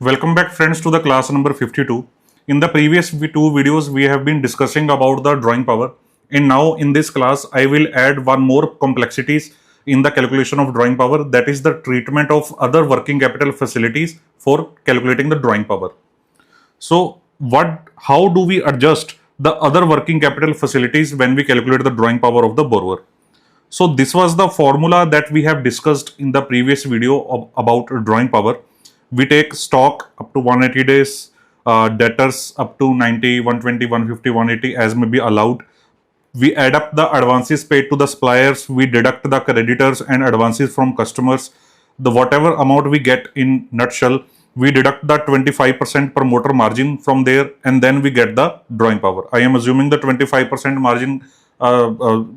Welcome back friends to the class number 52. In the previous two videos we have been discussing about the drawing power, and now in this class I will add one more complexities in the calculation of drawing power, that is the treatment of other working capital facilities for calculating the drawing power. So how do we adjust the other working capital facilities when we calculate the drawing power of the borrower? So this was the formula that we have discussed in the previous video about drawing power. We take stock up to 180 days, debtors up to 90, 120, 150, 180 as may be allowed. We add up the advances paid to the suppliers, we deduct the creditors and advances from customers. The whatever amount we get in nutshell, we deduct the 25% promoter margin from there, and then we get the drawing power. I am assuming the 25% margin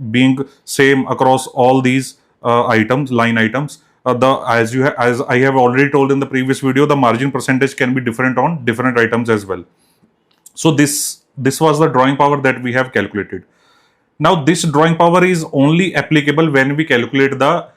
being same across all these line items. As I have already told in the previous video, the margin percentage can be different on different items as well. So this was the drawing power that we have calculated. Now this drawing power is only applicable when we calculate the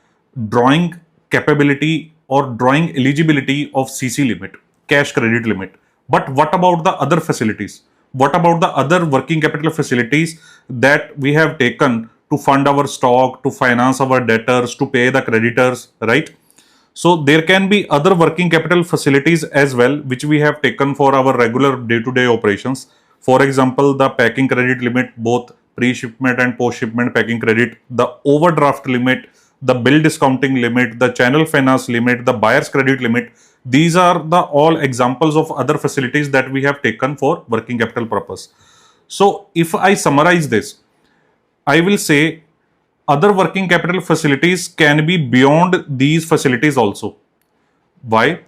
drawing capability or drawing eligibility of CC limit, cash credit limit. But what about the other facilities? What about the other working capital facilities that we have taken to fund our stock, to finance our debtors, to pay the creditors, right? So there can be other working capital facilities as well, which we have taken for our regular day-to-day operations. For example, the packing credit limit, both pre-shipment and post-shipment packing credit, the overdraft limit, the bill discounting limit, the channel finance limit, the buyer's credit limit. These are the all examples of other facilities that we have taken for working capital purpose. So if I summarize this, I will say other working capital facilities can be beyond these facilities also. Why?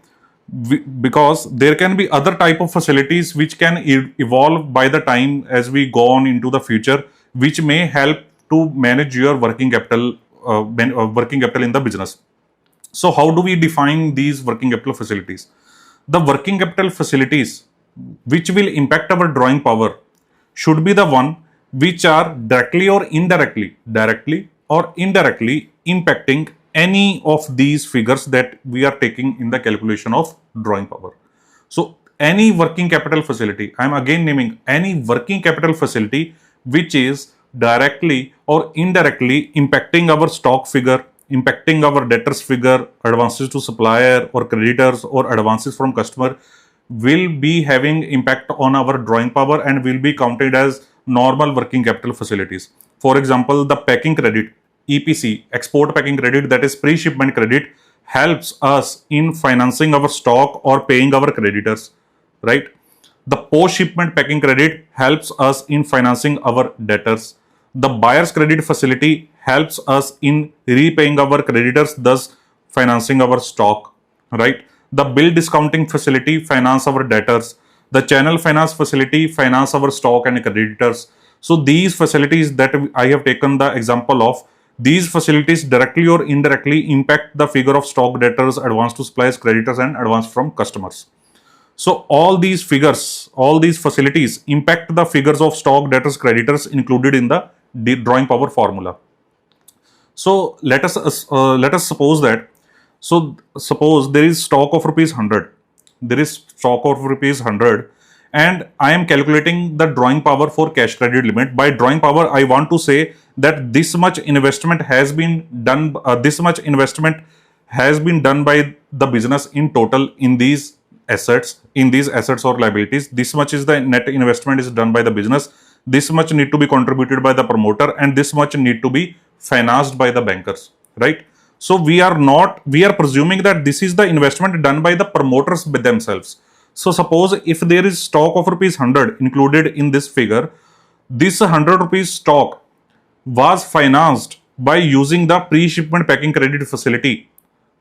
Because there can be other type of facilities which can evolve by the time as we go on into the future, which may help to manage your working capital in the business. So how do we define these working capital facilities? The working capital facilities which will impact our drawing power should be the one which are directly or indirectly impacting any of these figures that we are taking in the calculation of drawing power. So any working capital facility, I am again naming any working capital facility which is directly or indirectly impacting our stock figure, impacting our debtors figure, advances to supplier or creditors or advances from customer, will be having impact on our drawing power and will be counted as normal working capital facilities. For example, the packing credit, EPC, export packing credit, that is pre-shipment credit, helps us in financing our stock or paying our creditors, right? The post-shipment packing credit helps us in financing our debtors. The buyer's credit facility helps us in repaying our creditors, thus financing our stock, right? The bill discounting facility finance our debtors. The channel finance facility finance our stock and creditors. So these facilities that I have taken the example of, these facilities directly or indirectly impact the figure of stock, debtors, advance to suppliers, creditors and advance from customers. So all these figures, all these facilities impact the figures of stock, debtors, creditors included in the drawing power formula. So let us suppose that, suppose there is stock of rupees 100. There is stock of rupees 100 and I am calculating the drawing power for cash credit limit. By drawing power, I want to say that this much investment has been done, by the business in total in these assets or liabilities. This much is the net investment is done by the business. This much need to be contributed by the promoter and this much need to be financed by the bankers, right? So we are presuming that this is the investment done by the promoters by themselves. So suppose if there is stock of rupees 100 included in this figure, this 100 rupees stock was financed by using the pre-shipment packing credit facility.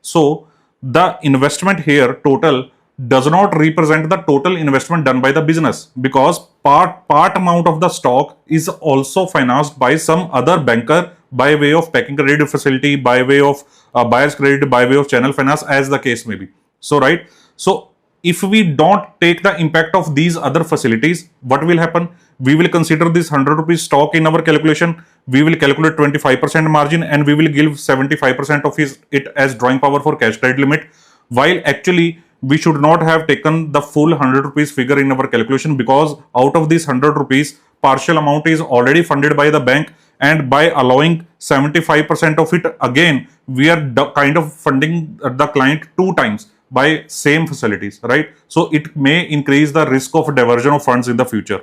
So the investment here total does not represent the total investment done by the business, because part amount of the stock is also financed by some other banker by way of packing credit facility, by way of buyer's credit, by way of channel finance, as the case may be. So right, so if we don't take the impact of these other facilities, what will happen? We will consider this 100 rupees stock in our calculation. We will calculate 25% margin and we will give 75% of it as drawing power for cash credit limit, while actually we should not have taken the full 100 rupees figure in our calculation, because out of this 100 rupees, partial amount is already funded by the bank, and by allowing 75% of it, again, we are kind of funding the client two times by same facilities, right? So it may increase the risk of diversion of funds in the future.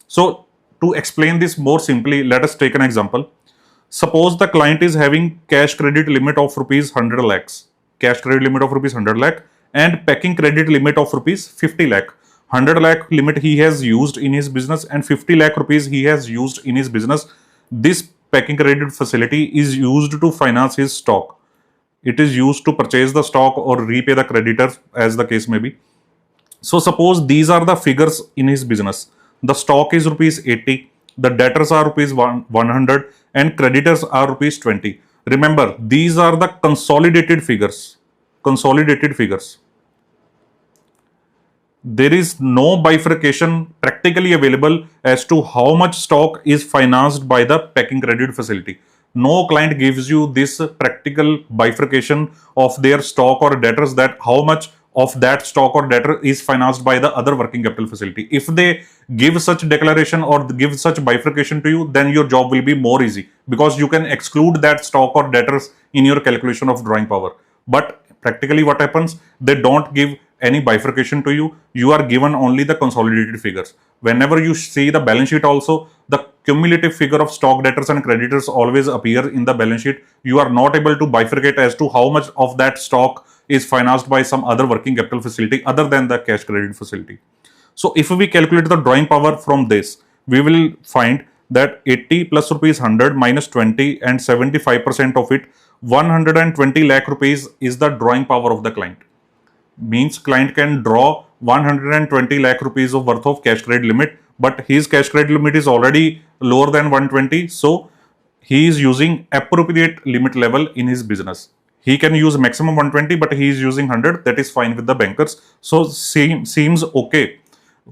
So to explain this more simply, let us take an example. Suppose the client is having cash credit limit of rupees 100 lakhs, cash credit limit of rupees 100 lakh, and packing credit limit of rupees 50 lakh. 100 lakh limit he has used in his business and 50 lakh rupees he has used in his business. This packing credit facility is used to finance his stock. It is used to purchase the stock or repay the creditors, as the case may be. So suppose these are the figures in his business. The stock is rupees 80, the debtors are rupees 100, and creditors are rupees 20. Remember, these are the consolidated figures. Consolidated figures. There is no bifurcation practically available as to how much stock is financed by the packing credit facility. No client gives you this practical bifurcation of their stock or debtors, that how much of that stock or debtor is financed by the other working capital facility. If they give such declaration or give such bifurcation to you, then your job will be more easy, because you can exclude that stock or debtors in your calculation of drawing power. But practically what happens, they don't give any bifurcation to you. You are given only the consolidated figures. Whenever you see the balance sheet also, the cumulative figure of stock, debtors and creditors always appear in the balance sheet. You are not able to bifurcate as to how much of that stock is financed by some other working capital facility other than the cash credit facility. So if we calculate the drawing power from this, we will find that 80 plus rupees 100 minus 20 and 75% of it, 120 lakh rupees is the drawing power of the client. Means client can draw 120 lakh rupees of worth of cash credit limit, but his cash credit limit is already lower than 120. So he is using appropriate limit level in his business. He can use maximum 120, but he is using 100. That is fine with the bankers. So seems okay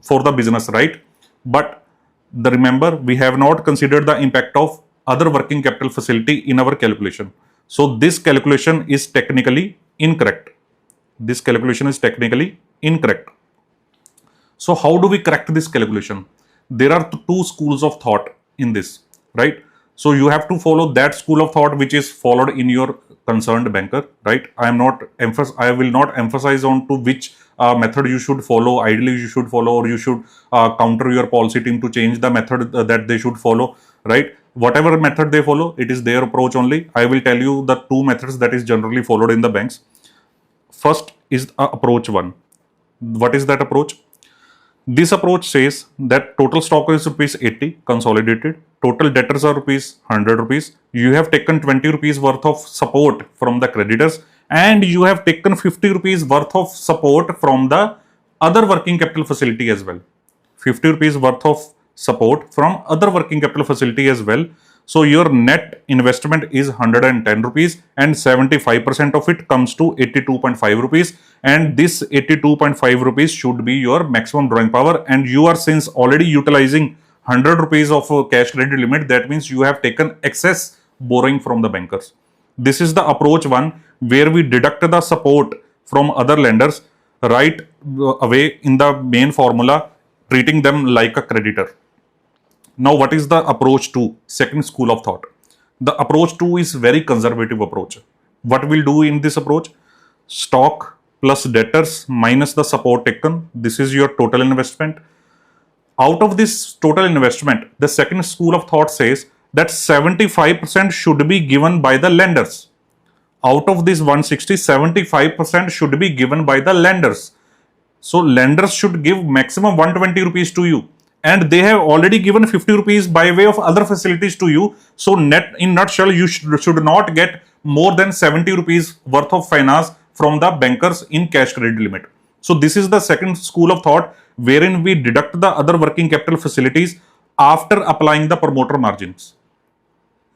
for the business, right? But remember, we have not considered the impact of other working capital facility in our calculation. So this calculation is technically incorrect. This calculation is technically incorrect. So how do we correct this calculation? There are two schools of thought in this, right? So you have to follow that school of thought which is followed in your concerned banker, right? I will not emphasize on to which method you should follow. Ideally, you should follow, or you should counter your policy team to change the method that they should follow, right? Whatever method they follow, it is their approach only. I will tell you the two methods that is generally followed in the banks. First is approach one. What is that approach? This approach says that total stock is rupees 80 consolidated, total debtors are rupees 100 rupees. You have taken 20 rupees worth of support from the creditors, and you have taken 50 rupees worth of support from the other working capital facility as well. 50 rupees worth of support from other working capital facility as well. So your net investment is 110 rupees and 75% of it comes to 82.5 rupees, and this 82.5 rupees should be your maximum drawing power, and you are since already utilizing 100 rupees of cash credit limit. That means you have taken excess borrowing from the bankers. This is the approach one, where we deduct the support from other lenders right away in the main formula, treating them like a creditor. Now, what is the approach 2? Second school of thought. The approach 2 is very conservative approach. What we'll do in this approach? Stock plus debtors minus the support taken. This is your total investment. Out of this total investment, the second school of thought says that 75% should be given by the lenders. Out of this 160, 75% should be given by the lenders. So lenders should give maximum 120 rupees to you, and they have already given 50 rupees by way of other facilities to you. So in nutshell, you should not get more than 70 rupees worth of finance from the bankers in cash credit limit. So this is the second school of thought, wherein we deduct the other working capital facilities after applying the promoter margins,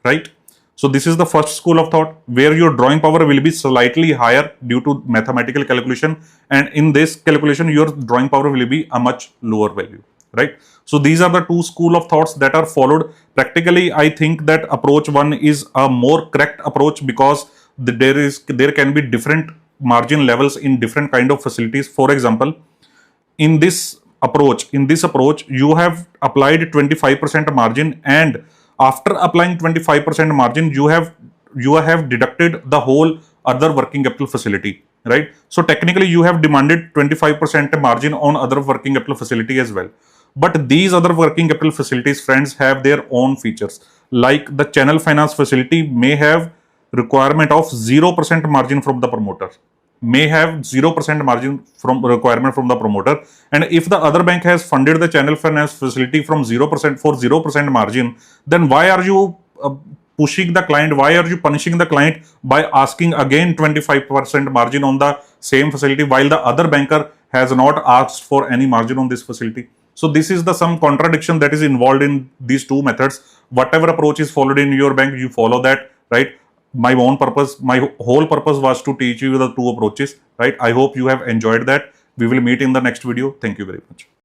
right? So this is the first school of thought, where your drawing power will be slightly higher due to mathematical calculation, and in this calculation your drawing power will be a much lower value, right? So these are the two school of thoughts that are followed. Practically, I think that approach one is a more correct approach, because there can be different margin levels in different kind of facilities. For example, in this approach, you have applied 25% margin, and after applying 25% margin, you have deducted the whole other working capital facility, right? So technically you have demanded 25% margin on other working capital facility as well. But these other working capital facilities, friends, have their own features. Like the channel finance facility may have requirement of 0% margin from the promoter, may have 0% margin from requirement from the promoter. And if the other bank has funded the channel finance facility from 0% for 0% margin, then why are you pushing the client, why are you punishing the client by asking again 25% margin on the same facility while the other banker has not asked for any margin on this facility? So this is the some contradiction that is involved in these two methods. Whatever approach is followed in your bank, you follow that, right? My whole purpose was to teach you the two approaches, right? I hope you have enjoyed that. We will meet in the next video. Thank you very much.